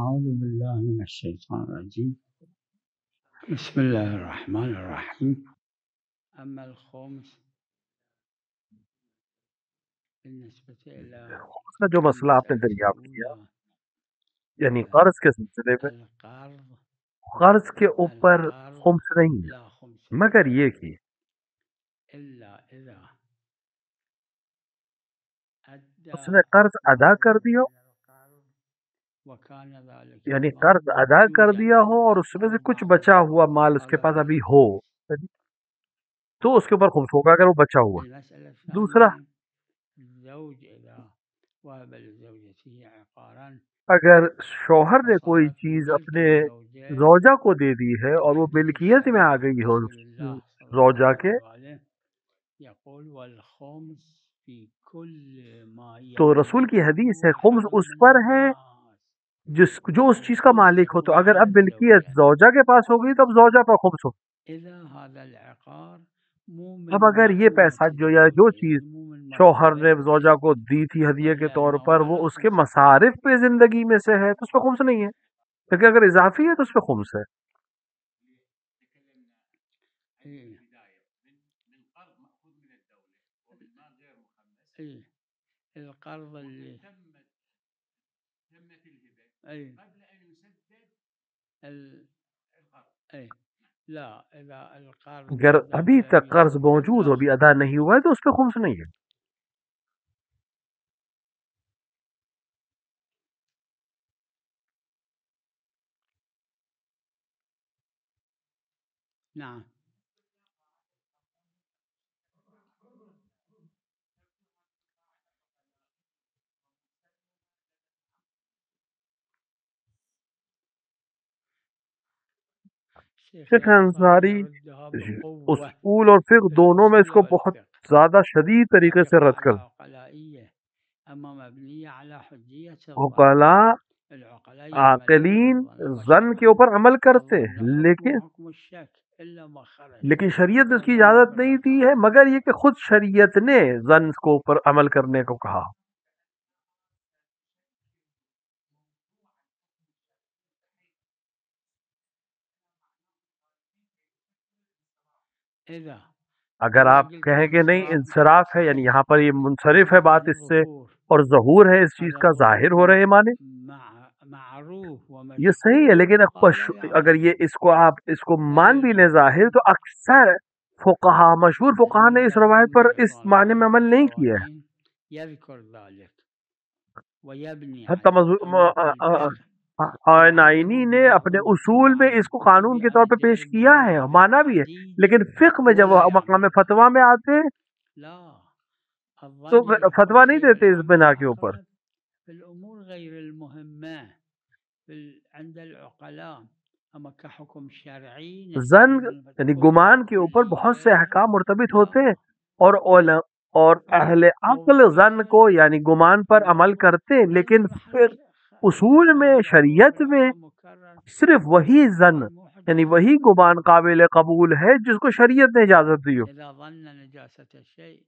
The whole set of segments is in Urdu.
أعوذ بالله من الشيطان الرجيم بسم الله الرحمن الرحيم أما الخمس بالنسبة إلى اس کا جو مسئلہ آپ نے المسألة دریافت کیا الأولى یعنی إذا قرض کے سلسلے میں القرض قرض کے اوپر القرض خمس نہیں ہے، لا خمس مگر فيه یہ کہ إلا إذا اس نے أدى قرض ادا کر مصروفا دیا من القرض وكان ذلك یعنی المال قرض ادا کر موجودا دیا ہو اور عنده اس میں سے کچھ أربعة بچا ہوا مال اس کے فله پاس ابھی ہو، الخمس تو اس کے اوپر خمس ہوگا اگر وہ بچا ہوا۔ المسألة دوسرا، الثانية الزوج إذا وهب لزوجته عقارا اگر شوہر نے کوئی فصارت چیز ملك اپنے الزوجة زوجہ کو دے دی ہے اور وہ لحديث ملکیت میں آ الشريف گئی عن ہو رسول الله صلى زوجہ الله کے، عليه وآله يقول والخمس في كل ما تو رسول کی حدیث ہے يملكه خمس أحد اس من پر ہے الناس جو اس چیز کا مالک ہو، فيجوزه تو اگر اب على ملکیت الزوجة زوجہ کے پاس ہوگی تو اب زوجہ پر خمس ہو۔ إذا هذا العقار مو اب من اگر یہ مؤونة پیسہ یا جو الزوجة چیز يعني مو من شوہر نے مصارفها زوجہ کو دی تھی ہدیے کے وهي طور پر وہ اس کے الموارث مصارف پہ زندگی میں سے ہے تو اس پہ خمس نہیں ہے، لیکن اگر اضافی ہے تو اس پہ خمس ہے۔ إيه. إيه. القرض اللي أي أي لا إذا القرض اگر ابھی الزوجة تک قرض يسدد موجود ہو، لا ابھی خمس ادا نہیں ہوا ہے تو اس پہ خمس نہیں ہے۔ نعم شيخ شیخ الأنصاري انصاری يردها بقوة اصول اور فقہ في دونوں میں اس الأصول کو بہت والفقه زیادہ شدید طریقے سے رد القاعدة کر العقلائية أما مبنية على حجية الظن عقلاء العقلاء يعملون عاقلین بالظن زن کے والشرع اوپر عمل کرتے الظن ہیں، حكمه حكم الشك إلا ما خرج لیکن شریعت نے اس کی فالظن اجازت في نہیں دی الرقائق ہے مگر یہ کہ خود شریعت نے زن کو اوپر عمل کرنے کو کہا۔ إذا اگر أنا آپ قلت کہیں کہ نہیں الانصراف انصراف ہے، یعنی یہاں پر یہ منصرف ہے بات يعني اس سے ظهور اور ظہور ہے اس چیز هذا کا، ظاہر ہو ظهور رہے معنی معروف یہ صحیح ہے، ومشهور لیکن والفقهاء لا اگر يعرفون یہ اس کو آپ اس کو بل مان بھی لیں ظاہر، تو اکثر فقہا مشہور فقہا نے اس روایت پر اس معنی میں عمل نہیں کیا ہے۔ القوانين يذكر ذلك ويبني حتی عليه أما في الفقه نائنی يعلل نے اپنے بموجود اصول میں اس کو عندكم قانون کے طور پہ پیش بأداء کیا ہے، المال مانا بھی ہے، بالحديد لیکن فقہ میں جب وہ ولا مقام يعمل فتویٰ میں آتے لا تو الظن يحكم فتویٰ نہیں شيء دیتے اس العمل بنا کے اوپر۔ أقرب في الأمور غير المهمة عند العقلاء أما كحكم شرعي زن نستفيد من یعنی كل گمان کے اوپر بہت سے الكلية احکام مرتبط لا ہوتے ہیں، اور اور اہل عقل زن کو یعنی گمان پر عمل کرتے ہیں، لیکن پھر اصول میں هذا هو شریعت میں الرأي مكرر صرف وہی زن الظن مو یعنی حجة وہی گمان قابل قبول ہے جس کو شریعت نے اجازت دی ہو۔ إذا ظن نجاسة الشيء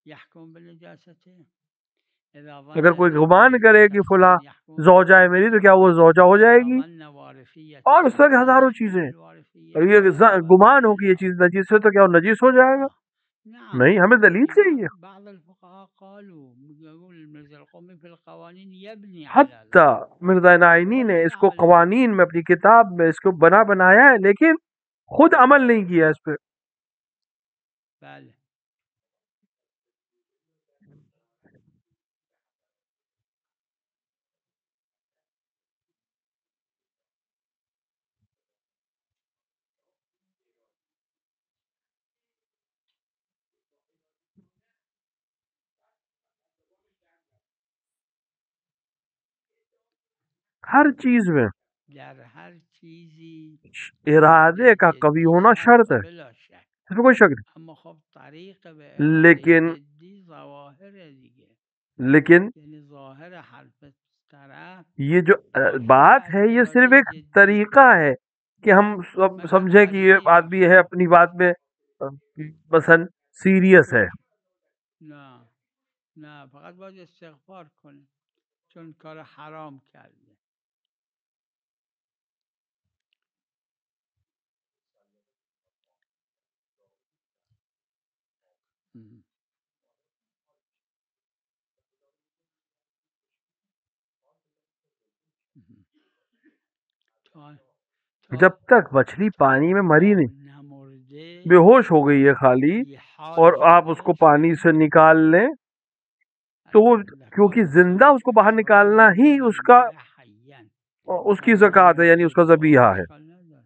يحكم بنجاسته إذا اگر ظن کوئی گمان زوجية کرے کہ فلاں شخص يحكم زوجہ ہے میری تو کیا وہ زوجہ ہو جائے إذا گی؟ ظن وارثية اور اس طرح شخص کی ہزاروں يحكم چیزیں، بالوارثية اور یہ گمان ہو کہ یہ چیز نجیس ہے تو کیا وہ نجیس ہو جائے گا؟ نعم نہیں، ہمیں دلیل چاہیے۔ بعض الفقهاء قالوا يقول المرزا القومي في القوانين يبني على حتیٰ ذلك مرزا نائینی نے ولا اس کو يعمل به قوانین میں اپنی کتاب میں اس کو بنایا ہے، لیکن خود عمل نہیں کیا اس پہ۔ بله ہر چیز میں در هر چیزی ارادے کا قوی جدی ہونا شرط هست ہے، بلا شک اس میں کوئی شک نہیں، اما خب طریق به اراده لیکن جدی ظواهر دیگه لیکن یعنی ظاهر حرف طرف یہ جو ناشی بات از ہے یہ صرف اراده ایک جدی طریقہ ہے کہ ہم مگر سمجھیں کہ یہ قصدی آدمی باشه ہے اپنی بات میں مثلا سیریس ہے۔ نه نه فقط باید استغفار کنه چون کار حرام کرده جب تک مچھلی پانی میں مری نہیں، نمرده بے ہوش ہو گئی ہے خالی، یه اور حالش آپ اس کو بهش پانی سے نکال لیں تو وہ، در کیونکہ کل زندہ اس کو باہر نکالنا ہی اس کا، المياه حيا اس کی زکوٰۃ ہے، یعنی اس کا ذبیحہ ہے. اشکال نداره.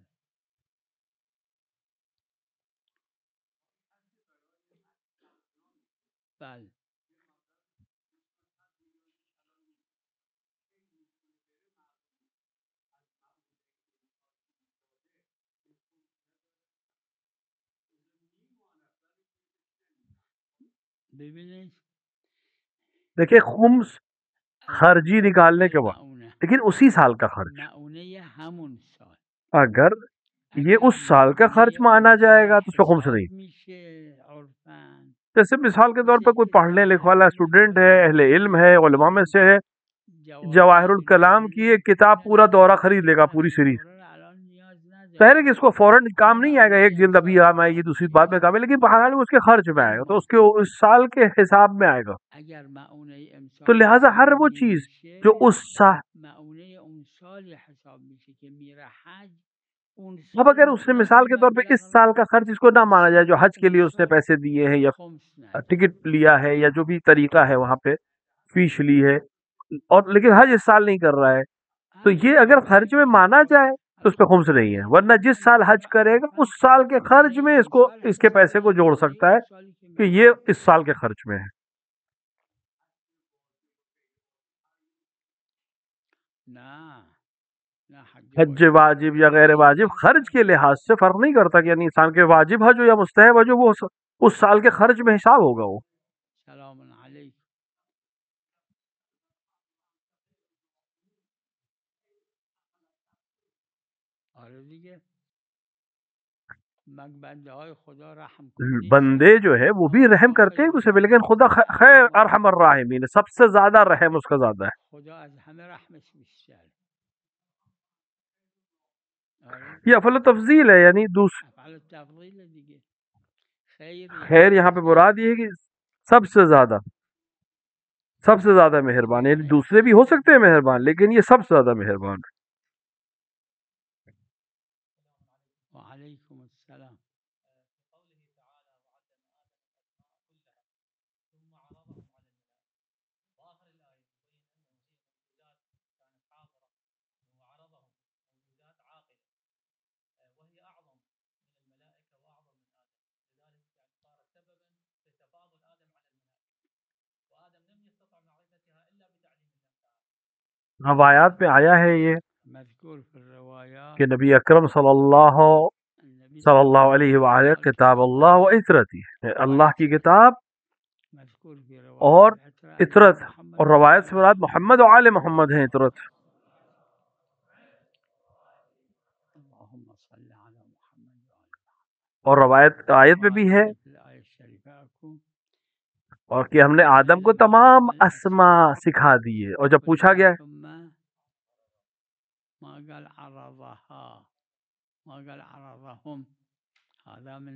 بله ببینید دیکھیں خمس خرجی نکالنے کے بعد، المعونه لیکن اسی سال کا خرچ، معونه همون سال اگر یہ اگر اس سال کا خرچ معونه مانا اون جائے سال گا تو اس پہ خمس حساب نہیں. میشه عرفاً، جیسے مثال کے طور مثل پہ کوئی اینکه پڑھنے لکھنے والا جواهر اسٹوڈنٹ ہے، اہل علم ہے، علماء میں سے ہے، جواهر جواہر الکلام کی ایک کتاب پورا دورہ خرید لے گا، پوری سیریز. دوره رو الان نیاز نداره. ظاہر ہے کہ اس کو فوراً کام اون نہیں آئے گا، معونه ایک جلد ابھی امسال کام آئے گی، دوسری بعد میں کام آئے گی، لیکن بہرحال اس کے خرچ میں آئے گا، تو اما اس کے اس سال کے حساب میں آئے گا. اگر معونه تو امسال لہٰذا حساب ہر وہ چیز جو نمیشه، اس سال، معونه اون سال حساب میشه که میره حج، اون اب سال اگر اس نے مبلغ مثال کے طور پہ مبلغ اس سال کا خرچ اس کو نہ مانا جائے، جو حج کے اون لیے اس نے سال پیسے دیے ہیں یا خمس نداره. ٹکٹ لیا ہے یا جو بھی طریقہ ہے وہاں پہ فیس لی ہے، اور لیکن حج اس سال نہیں کر رہا ہے، تو یہ اگر خرچ میں مانا جائے تو اس پہ خمس نہیں ہے. ورنہ جس سال حج کرے گا اس سال کے خرچ میں اس کو، اس کے پیسے کو جوڑ سکتا ہے کہ یہ اس سال کے خرچ میں ہے. نه نه حج واجب یا غیر واجب خرچ کے لحاظ سے فرق نہیں کرتا کہ یعنی انسان کے واجب حج ہو یا مستحب حج ہو، وہ اس سال کے خرچ میں حساب ہوگا. وہ سلام علیکم. آره دیگه مگ بنده های خدا رحم کن نیستن. بندے جو ہے وہ بھی رحم کرتے ہیں اسے بھی، لیکن خدا خیر ارحم الراحمین، سب سے زیادہ رحم اس کا زیادہ ہے. خدا از همه رحمش بیشتره. آره یہ افل تفضیل ہے، یعنی افعال تفضیل دیگه. خیر خیر یعنی یہاں پہ مراد یہ ہے کہ سب سے زیادہ، سب سے زیادہ مہربان، یعنی دوسرے بھی ہو سکتے ہیں مہربان لیکن یہ سب سے زیادہ مہربان. وعلیکم السلام. روایات میں آیا ہے یہ مذکور فی الروایات کہ نبی اکرم النبی صلی صلی اللہ اللہ علیہ علیہ وآلہ وآلہ کتاب اللہ و عطرتی، اللہ کی کتاب مذکور فی اور روایات عطرت، محمد اور روایت سے مراد محمد و آل محمد ہیں عطرت. اللهم صل علی محمد اور روایت آیت میں بھی ہے، الآیت شریفہ کو اور کہ ہم نے آدم کو تمام اسماء سکھا دیے، اور جب پوچھا گیا ثم ما قال عرضها ما قال عرضهم هذا من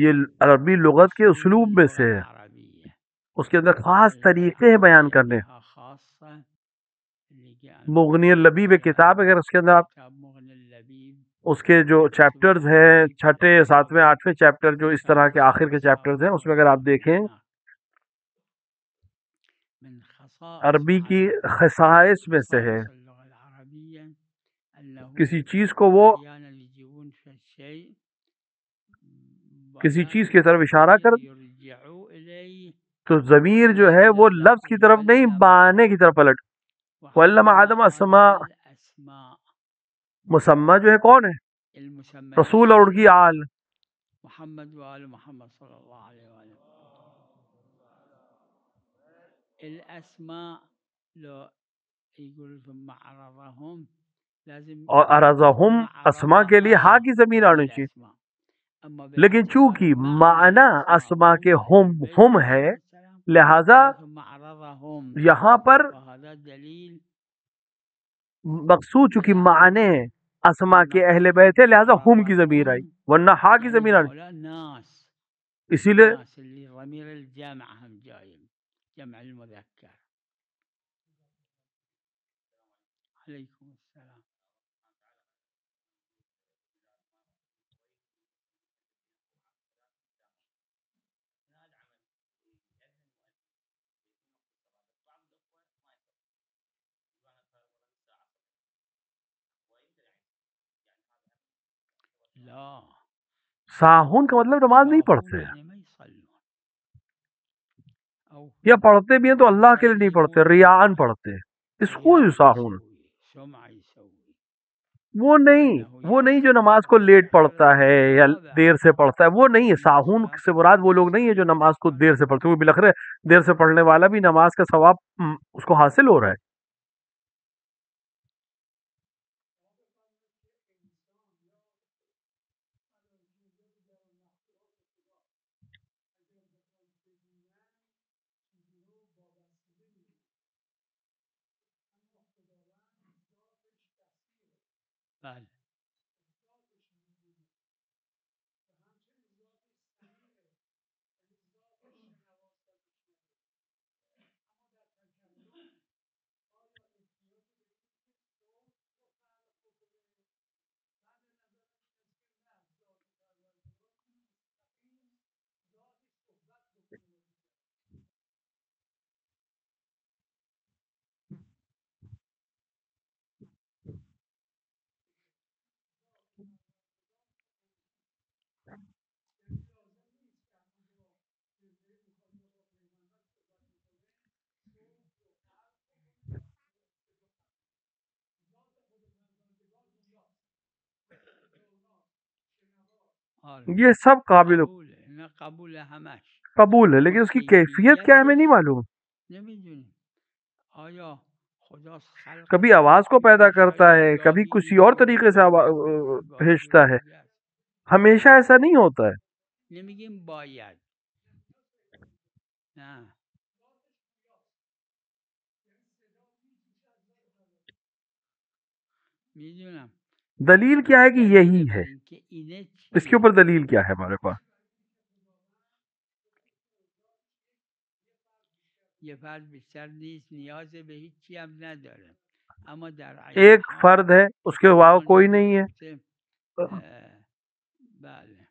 یہ عربی لغت کے أسلوب اسلوب میں اللغة سے ہے، العربية. اس کے اندر خاص طریقے ہیں بیان کرنے. فيها خاصة مغنی اللبیب کتاب، اگر اس کے اندر آپ کتاب مغنی اللبیب اس کے جو چیپٹرز ہیں، چھٹے، ساتویں، آٹھویں چیپٹر جو اس طرح کے آخر کے چیپٹرز ہیں، اس میں اگر آپ دیکھیں من عربی خصائص کی خصائص میں سے ہے، خصائص اللغة العربية أنه کسی چیز کو وہ أحيانا يجيبون في الشيء کسی ولا چیز کی طرف اشارہ کر يرجعوا إليه تو ضمیر جو ہے وہ لفظ کی طرف نہیں، معنی کی طرف پلٹ. وعلم آدم اسماء، الأسماء مسمى جو ہے کون ہے؟ المسميات رسول اور ان کی آل. محمد وآل محمد صلی اللہ علیہ وآلہ. الأسماء لو يقول ثم عرضهم لازم اور ارزہم ثم اسما کے لیے ہا عرضها کی ضمیر آنی چاہیے، للأسماء. أما لیکن بالعكس چونکہ قال معنی اسما کے وهم أهل البيت ہم ہے، عليهم السلام لہذا ثم عرضهم یہاں پر وهذا دليل مقصود چونکہ معنی اسما کے اہل بیت ہے، لہذا ہم کی ضمیر آئی، ورنہ ہا کی يعني ضمیر آنی. هؤلاء ناس اسی لیے ناس اللي ضمير الجمع هم جاي جمع المذكر. عليكم السلام. لا ساہون کا مطلب نماز نہیں ساهون پڑھتے، يعني ما يصلون أو یا پڑھتے بھی ہیں تو اللہ کے لیے نہیں پڑھتے، يصلون ریان پڑھتے ہیں، اس کو رياء ساہون. يسوي سمعة يسوي وہ نہیں، وأنه وہ نہیں جو يحسب نماز کو لیٹ هذا پڑھتا ہے الأمر یا رابع دیر سے پڑھتا ہے، وہ نہیں ہے. ساہون موسى سے مراد وہ لوگ نہیں ہے جو نماز کو دیر سے پڑھتے، وہ بلخرے دیر سے پڑھنے والا بھی نماز کا ثواب اس کو حاصل ہو رہا ہے. بل یہ سب قابل قبول إن قبول همش قبول ہے، لیکن اما اس کی کیفیت کیا ہے ہمیں نہیں معلوم. نمیدونیم آیا خدا خلق کبھی آواز کو پیدا کرتا ہے، کبھی گاهی کسی اور اینطوری طریقے سے گاهی بھیجتا ہے، دیگه است ہمیشہ ایسا نہیں ہوتا ہے. نمیگیم باید نه میدونم دلیل کیا ہے کہ یہی دلیل ہے؟ بر اینکه اینه اس کے چیه اوپر دلیل کیا ہے ہمارے پاس؟ یه فرد بیشتر نیست نیاز به هیچی هم نداره اما در عین ایک حال فرد ہے، اس کے علاوہ قرآن کوئی اینجا نہیں ہے. گفته بله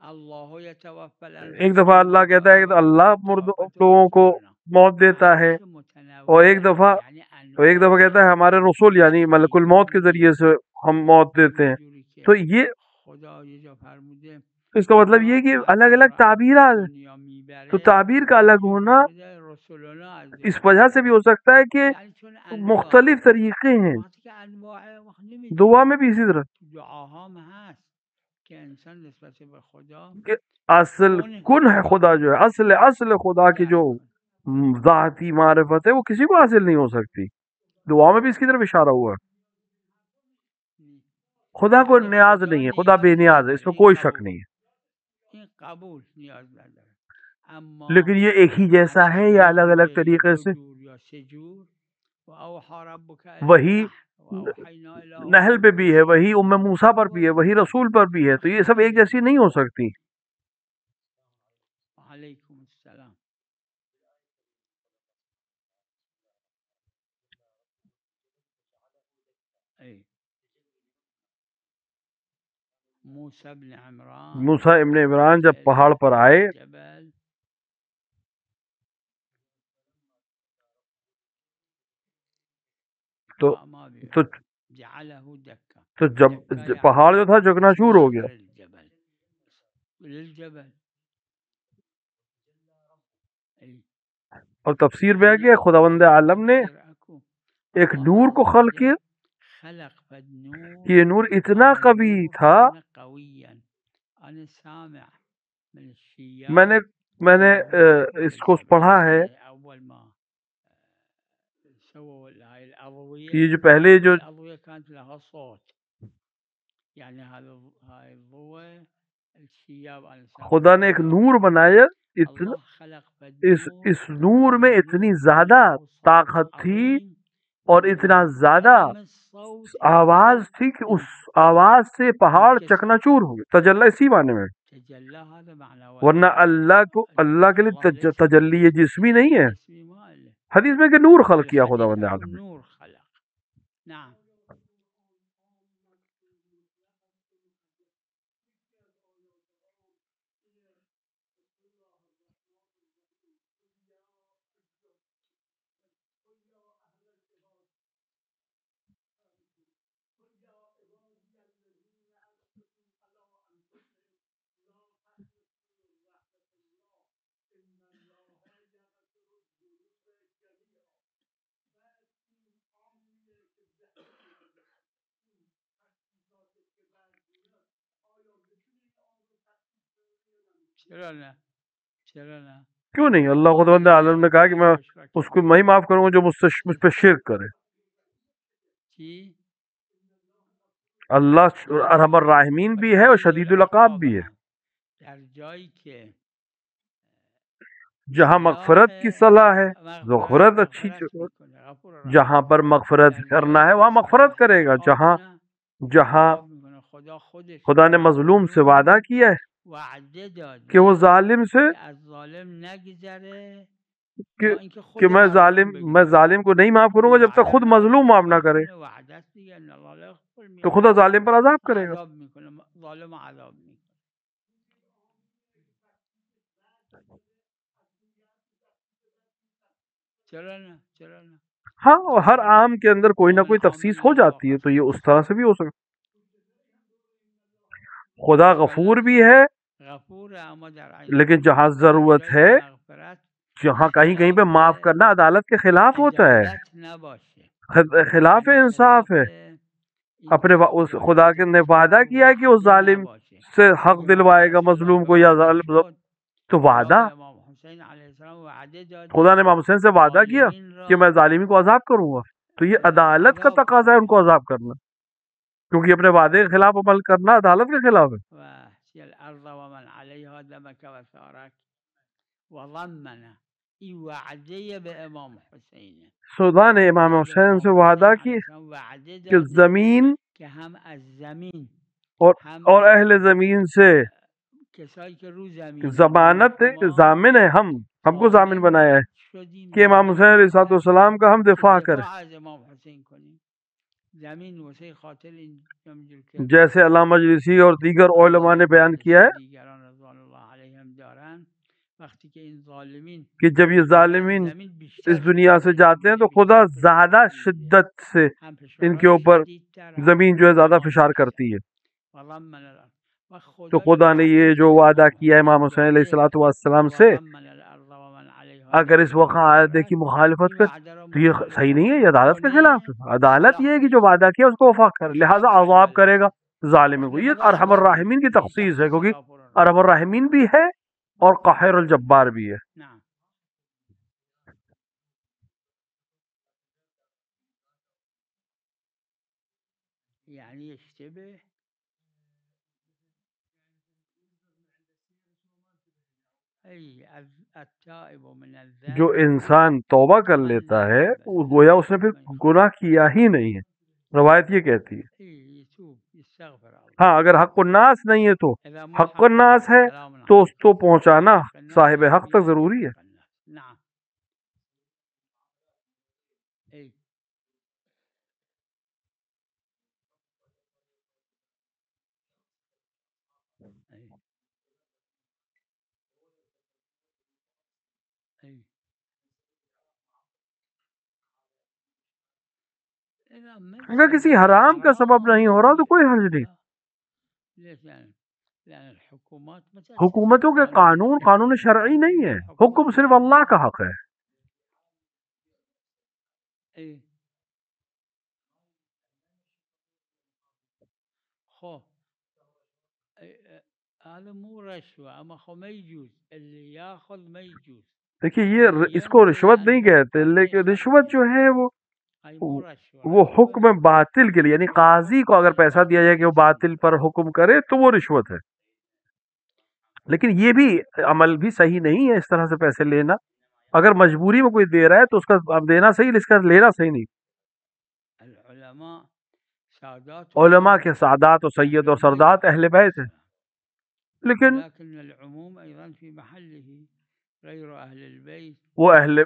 الله یتوفی ایک الانفس دفعہ حين اللہ کہتا ہے کہ موتها اللہ والتي لوگوں کو توفت موت دیتا ہے، معانیش اور ایک متنوعه دفعہ یعنی انواع کہتا ہے ہمارے رسول یعنی ملک الموت کے بسیاری ذریعے سے ہم موت دیتے ہیں. همونجوری که تو یہ خدا یه جا فرموده اس کا مطلب یہ کہ الگ الگ تعبیرات، دنیا تو میبره تعبیر کا الگ همونجور ہونا فرموده رسولنا از اس وجہ سے بھی ہو سکتا ہے کہ یعنی چون انواع مختلف طریقے ہیں. وقتی که انواع وقت دعا نمیدونیم میں بھی اسی طرح دعاها هم هست که انسان نسبت به خدا کہ اصل کن ہے خدا، جو ہے اصل خدا کی جو ذاتی معرفت ہے وہ کسی کو حاصل نہیں ہو سکتی. دعا میں بھی اس کی طرف اشارہ ہوا ہے. خدا کو یعنی نیاز خدا نہیں ہے، خدا بے نیازی نیاز ہے، اس نداره میں این کوئی شک قبول نہیں ہے. این قبول نیاز نداره اما لیکن یہ ایک ہی جیسا ہے یا الگ الگ اشیاء یا طریقے دو سے؟ جور یا سه جور و اوحى ربك الى وہی النحل و اوحینا الى نحل ام پہ بھی ہے، وہی موسى موسیٰ پر بھی ہے، وہی رسول پر بھی ہے، تو یہ سب ایک جیسی نہیں ہو سکتی. علیکم السلام ای موسى بن عمران موسیٰ ابن عمران جب صعد پہاڑ پر الى آئے الجبل تو ما بيه تو جعله دكا تو جب دكا يعني پہاڑ جو تھا جھکنا شروع ہو گیا، صغر الجبل للجبل ای اور تفسیر میں ہے کہ خداوند عالم نے تفسیر اكو ایک الله نور عز کو خلق کیا وجل خلق فد نور کہ یہ نور اتنا هذا قوی النور تھا. كان قويا انا سامع من میں الشيعة نے میں نے انه سقط اس کو الجبل پڑھا ہے يعني اول ما سووا هاي کہ الاضوية یہ جو پہلے جو الاضوية كانت لها صوت يعني هاي الضوء الشياب انا سامع خدا نے ایک نور بنایا، اتنا الله خلق فد نور اس نور هذا میں اتنی النور كان زیادہ له صوت طاقت تھی عظيم اور اتنا زیادہ ظلم الصوت آواز الجبل تھی کہ اس آواز سے پہاڑ چکنا انكسر چور ہو گیا. تجلی اسی معنی میں، تجلى هذا معنى ورنہ واحد اللہ کے الله لیے ليس تجلی بجسم جسمی نہیں ہے. جسمي ما له حدیث میں کہ نور خلق کیا خدا بالحديث بند اكو عالم نے. نور خلق نعم چرا نہ چرا نہ کیوں نہیں؟ اللہ خداوند عالم نے کہا کہ میں اس کو میں ہی معاف کروں گا جو مجھ پہ شرک کرے. جی اللہ ارحم الراحمین بھی ہے اور شدید العقاب بھی ہے. در جایی که جہاں مغفرت کی صلاح ہے مغفرت اچھی میکنه غفور رحیم جہاں پر مغفرت در کرنا جایی ہے که وہاں مغفرت کرے گا. عذاب جہاں کنه جہاں عذاب میکنه خدا خودش خدا نے به مظلوم سے وعدہ مظلوم کیا ہے وعده کہ وہ داده ظالم سے که از ظالم نگذره کہ تا اینکه کہ خود مظلوم میں بگذره ظالم کو نہیں معاف کروں گا این جب تک وعده خود رو مظلوم معاف نہ کرے. این وعده است دیگه ان الله لا یغفر تو خدا میکنه ظالم پر عذاب و کرے گا. عذاب میکنه ظالم عذاب میکنه. چرا نه چرا نه ہاں اور ہر عام کے اندر کوئی نہ ومن کوئی عام تخصیص ہو الله جاتی ہے تو یہ اس طرح سے بھی ہو سکتا. خدا غفور اشکال بھی ہے غفور اما در عین لیکن حال جہاں در ضرورت جای ہے مغفرت جہاں کہیں کہیں پہ خلاف معاف کرنا عدالت کے خلاف ہوتا ہے عدالت نباشه خلاف یعنی انصاف خلاف ہے. این اپنے که اس خدا عدالت کے نے وعدہ مظلوم کیا رو ہے کہ اس حق ظالم نباشه سے حق بگه دلوائے بعد گا از خدا مظلوم که کو یا وعده شد تو خدا وعدہ به امام حسین علیه السلام وعده خدا داده نے امام حسین سے وعدہ کیا ظالمین کہ میں را ظالمی کو عذاب کروں گا. تو یہ عدالت کا عذاب تقاضا ہے ان کنه کو عذاب کرنا کیونکہ اپنے وعدے کے خلاف عمل کرنا عدالت کے خلاف ہے. و الارض ومن علیها دمک و ثارک و ضمن این وعده به امام حسینه خدا نے امام یعنی به حسین سے امام وعدہ حسین کی علیه السلام وعده کہ داده زمین که هم از زمین اور هم اور از اہل زمین سے کسایی که رو زمینن یعنی ضمانت شما ضامن ہے. ہم کو ضامن بنایا ہے شدیم کہ امام حسین علیہ الصلوۃ والسلام کا ہم که دفاع کریں. دفاع از امام حسین کنیم زمین واسه خاطر این همینجور که جیسے علامہ مجلسی اور دیگر علماء نے علامه بیان کیا مجلسی و ہے دیگران رضوان الله علیهم دارن وقتی که این ظالمین کہ جب یہ میرن ظالمین زمین بیشتر اس دنیا سے جاتے ہیں تو خدا زیادہ شدت سے هم ان کے فشارهای اوپر شدیدتر هم زمین جو ہے زیادہ عذابهای فشار بیشتر کرتی ہے. و ضمن الارض و تو خدا خدا نے وعده یہ به جو وعدہ امام کیا ہے امام حسین حسین علیہ داده الصلوۃ والسلام که و سے ضمن الارض ومن علیها اگر اس دمک و وعدے کی ثارک مخالفت این کر وعده را تو یہ صحیح نہیں ہے، مخالفت یہ عدالت کے خلاف بکنه ہے. عدالت یہ خلاف ہے کہ جو میشه وعدہ کیا اس کو وفا کر لہذا خلاف عذاب کرے گا عدالته ظالم کو. یہ لہذا ارحم عذاب الراحمین کی میکنه این تخصیص ہے تخصیص کیونکہ غفور الرحیم ارحم الراحمین بھی ہے اور قاہر الجبار بھی ہے. نعم یعنی اشتبه ای التائب من جو الذنب انسان توبہ کر کمن لیتا لا ہے ذنب وہ له گویا اس نے پھر من گناہ خطیئه کیا ہی نہیں ہے. روایت یہ کہتی ہے. ای یتوب یستغفر الله ہاں اگر حق الناس نہیں ہے تو اذا مو حق حق الناس الناس ہے سلام تو اس علیکم کو پہنچانا حق الناس صاحب یعنی حق تک یأتی ضروری ہے. حق الناس نعم ای ای ای اذا اگر مثل کسی غیر حرام کا سبب حرام نہیں ہو رہا تو کوئی حرج نہیں. لا ليش يعني لأن الحكومات متى تصير حکومتوں کے قانون قانون شرعی قانون نہیں ہے، الحكومة حکم صرف اللہ کا حق ہے. اي خو هذا مو رشوة اما خو ما يجوز اللي ياخذ ما يجوز دیکھیے یہ اللي اس کو ينوي رشوت نہیں أن کہتے، يحكم ما لیکن رشوت يخليه جو ہے هاي مو رشوة وہ رشوة حکم باطل کے لیے، یعنی قاضی کو اگر پیسہ دیا جائے کہ وہ باطل پر حکم کرے تو وہ رشوت ہے. لیکن یہ بھی عمل بھی صحیح نہیں ہے اس طرح سے پیسے لینا. اگر مجبوری میں کوئی دے رہا ہے تو اس کا دینا صحیح، اس کا لینا صحیح نہیں. العلماء سادات علماء الأمة کے سادات و أهل سید اور البيت سردات اہل عليهم بیت ہیں، السلام لیکن ولكن العموم أيضا في محله غير أهل البيت وہ اہل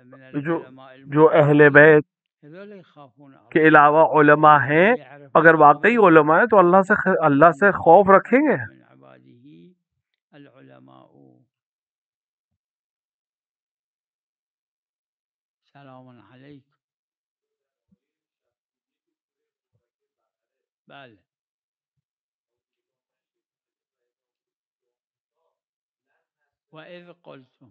من جو العلماء جو اہل الموحدين بیت هذول يخافون کے الله علاوہ علماء ہیں، اگر يعرفون واقعی من علماء ہیں تو اللہ سے أن خوف أحب رکھیں گے. الله من عباده العلماء سلام عليكم بله وإذ قلتم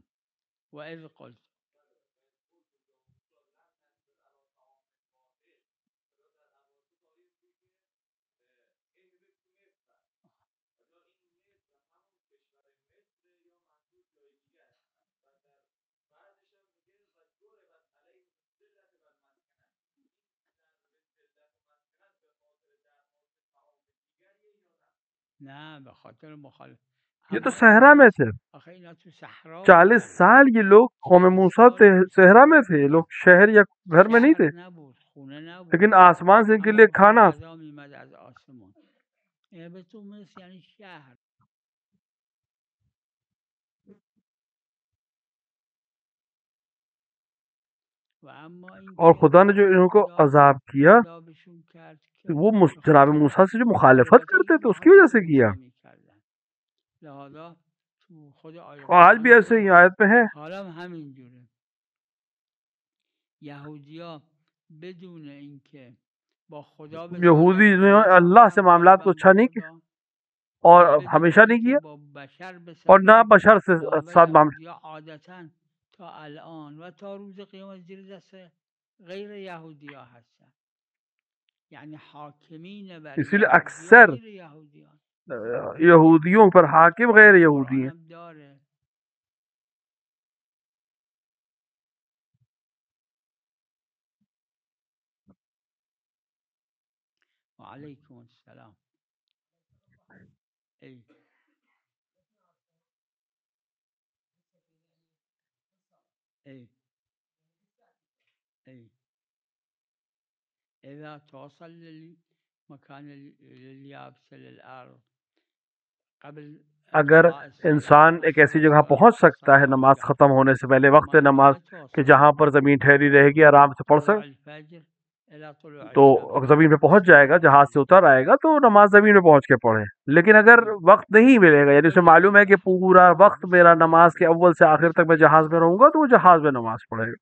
نه به خاطر مخالف. یہ تو اما صحرا میں تھے، آخه اینا تو صحرا 40 بودن، سال یہ لوگ قوم 40 موسیٰ سال صحرا میں تھے، یہ لوگ شہر یا گھر میں نہیں شهر تھے، نبود، خونه نبود، لیکن آسمان سے ان کے اما لیے به طور کھانا. غذا میمد از آسمان. به طور مثل یعنی شهر. و اما اور اینکه خدا نے جو انہوں کو عذاب کیا عذابشون کرد که وہ به جناب خاطر موسیٰ سے جو مخالفت البته کرتے اینکه تھے اس کی وجہ سے کیا. میکردن. لہذا تو خود آیه اور آج بھی قرآن ایسے ہی آیت میں ہے، حالا هم همین جوره. یهودیا بدون اینکه با خدا یہودی بسازن جو ہے اللہ سے نمیساختن معاملات کو قلبا اچھا به نہیں کیا خدا، اور و بدون ہمیشہ نہیں اینکه کیا، با بشر اور نہ بسازن. بشر سے لہذا ساتھ معاملات. یهودیا عادتا تا الان و تا روز قیامت زیر دست غیر یهودیا هستن، یعنی حاکمین بر اسی لیے یهودیا اکثر غیر یهودیان. یہودیوں پر حاکم غیر یہودی قرآن ہیں. هم داره. و علیکم السلام. ای ای ای اذا توصل للمكان لليابس للارض قبل اگر قضاء الصلاة انسان ایک ایسی جگہ پہنچ سکتا ہے نماز ختم ہونے سے پہلے، وقت نماز کہ جہاں پر زمین ٹھہری رہے گی، آرام سے پڑھ طلوع سکے، الفجر الى طلوع تو الشمس زمین پہ پہنچ جائے گا، جہاز سے اتر آئے گا تو نماز زمین پہ پہنچ کے پڑھے. لیکن اگر وقت نہیں ملے گا، یعنی اسے معلوم ہے کہ پورا وقت میرا نماز کے اول سے آخر تک میں جہاز میں رہوں گا، تو وہ جہاز میں نماز پڑھے گا.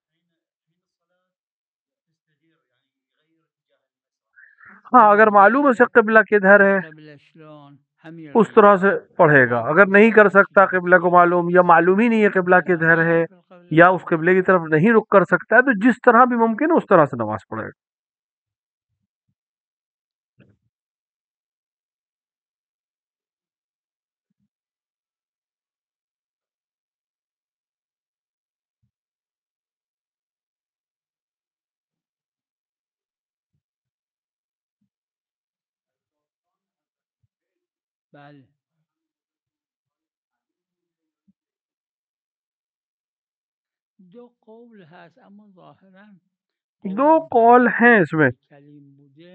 ہاں اگر معلوم ہے اسے قبلہ کدھر ہے قبل شلون هم اس يغير. طرح سے پڑھے گا. اگر نہیں کر سکتا قبلہ کو معلوم، یا معلوم ہی نہیں ہے قبلہ کدھر ہے، يغير في القبلة یا اس قبلے کی طرف نہیں رک کر سکتا ہے، تو جس طرح بھی ممکن ہے اس طرح سے نماز پڑھے گا. بله. دو قول هست اما ظاهرا دو قول ہیں اس میں. کلیم بوده.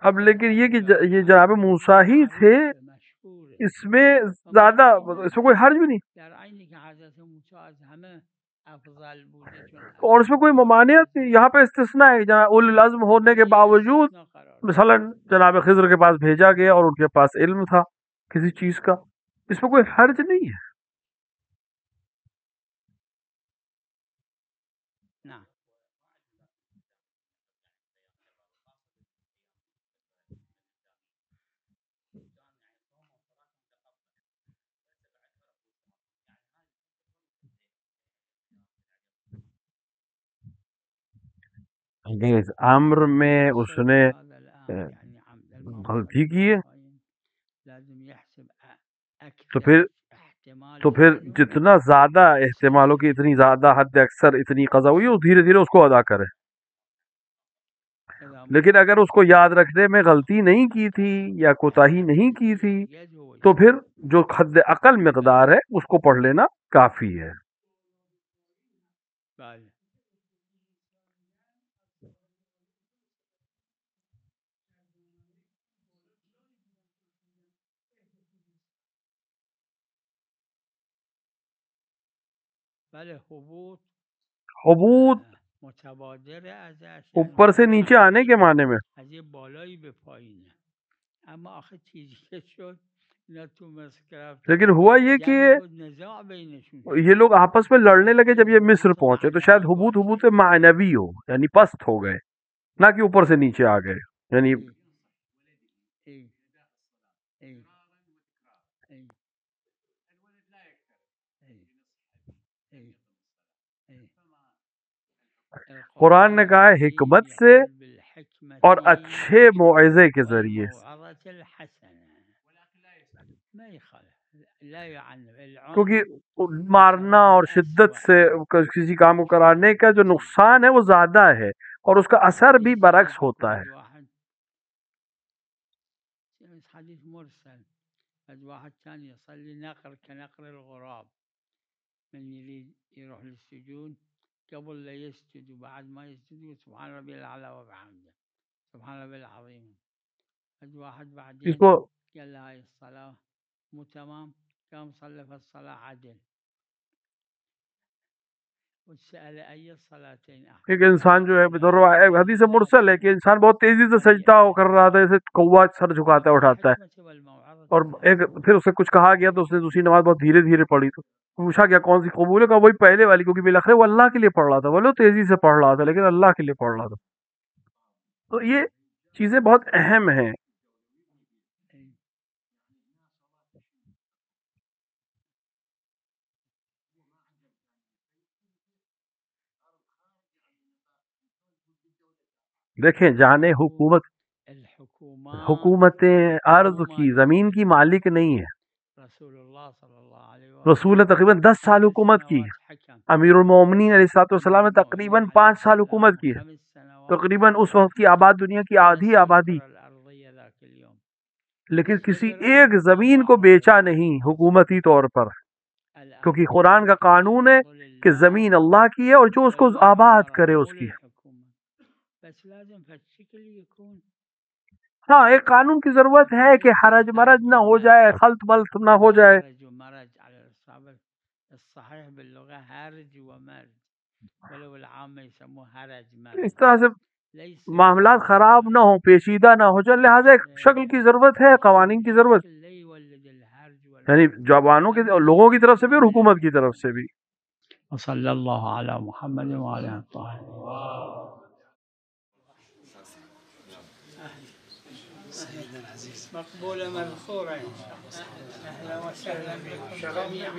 اب لیکن یہ کہ یہ جناب موسیٰ ہی تھے، مشهوره. اس میں زیادہ اس میں کوئی حرج بھی نہیں، در عینی که حضرت موسی از همه افضل بوده، چون اور اس میں کوئی ممانعت نہیں. یہاں پہ استثناء ہے، جناب اول العزم ہونے کے باوجود استثناء قرار مثلا جناب خضر کے پاس بھیجا گیا اور ان کے پاس علم تھا کسی چیز کا، اس میں کوئی حرج نہیں ہے. نه. اس امر میں اس نے هذا الامر یعنی عمد غلطی کی ہے، لازم يحسب تو اكثر پھر احتمال تو پھر معلوم جتنا زیادہ احتمال ہو کہ اتنی زیادہ حد اکثر اتنی قضا ہوئی، وہ دھیرے دھیرے اس کو ادا کرے. لیکن اگر اس کو یاد رکھنے میں غلطی نہیں کی تھی یا کوتاہی نہیں کی تھی، تو پھر جو حد عقل مقدار ہے اس کو پڑھ لینا کافی ہے. بله. بله حبوط حبوط متبادر ازش اوپر سے نیچے آنے کے معنی میں، از یه بالایی به پایینه. اما آخه چیزی که شد اینا تو مصر که رفتن لیکن ہوا یہ کہ جنگ و نزاع بینشون شد. یہ لوگ آپس میں لڑنے لگے جب یہ مصر پہنچے، تو شاید حبوط حبوط معنوی ہو، یعنی پست ہو گئے، نہ کہ اوپر سے نیچے آ گئے. یعنی ای ای ای ای ای. قرآن نے کہا ہے حکمت سے اور اچھے موعظے کے ذریعے سے، الموعظة الحسنة ما يخالف لا يعنف العنف. کیونکہ مارنا اور شدت سے کسی کام کو کرانے کا جو نقصان ہے وہ زیادہ ہے، اور اس کا اثر بھی برعکس ہوتا ہے. حدیث مرسل بعد واحد ثاني يصلي نقر كنقر الغراب، من يريد يروح للسجود قبل لا يسجد وبعد ما يسجد سبحان ربي الأعلى وبحمده سبحان ربي العظيم. بعد واحد بعدين اس کو قال له هاي الصلاة مو تمام، قام صلى في الصلاة عدل وسأل أي الصلاتين أحسن. ایک انسان جو ہے حدیث مرسل ہے کہ انسان بہت تیزی سے سجدہ کر رہا تھا، جیسے کوا سر جھکاتا ہے اٹھاتا ہے، اور ایک پھر اسے کچھ کہا گیا تو اس نے دوسری نماز بہت دھیرے دھیرے پڑھی، تو پوچھا گیا کون سی قبول ہے؟ کہا وہی پہلے والی، کیونکہ بالآخر وہ اللہ کے لیے پڑھ رہا تھا، بولے وہ تیزی سے پڑھ رہا تھا لیکن اللہ کے لیے پڑھ رہا تھا. تو یہ چیزیں بہت اہم ہیں. دیکھیں جانے حکومتیں ارض کی زمین کی مالک نہیں ہے. رسول نے تقریباً 10 سال حکومت کی ہے. امیر المومنین علیہ الصلوۃ والسلام نے تقریباً 5 سال حکومت کی ہے. تقریباً اس وقت کی آباد دنیا کی آدھی آبادی، لیکن کسی ایک زمین کو بیچا نہیں حکومتی طور پر، کیونکہ قرآن کا قانون ہے کہ زمین اللہ کی ہے اور جو اس کو آباد کرے اس کی. ہاں ایک قانون کی ضرورت ہے کہ حرج مرج نہ ہو جائے، خلط ملط نہ ہو جائے. اس طرح سے معاملات خراب نہ ہوں، پیچیدہ نہ ہو جائے، لہٰذا ایک شکل کی ضرورت ہے، قوانین کی ضرورت، یعنی جوانوں کے لوگوں کی طرف سے بھی اور حکومت کی طرف سے بھی. صلی اللہ علی محمد وعلی الطاہرین. سيدنا العزيز مقبولة مذخورة إن شاء الله. أهلا وسهلا بكم جميعا.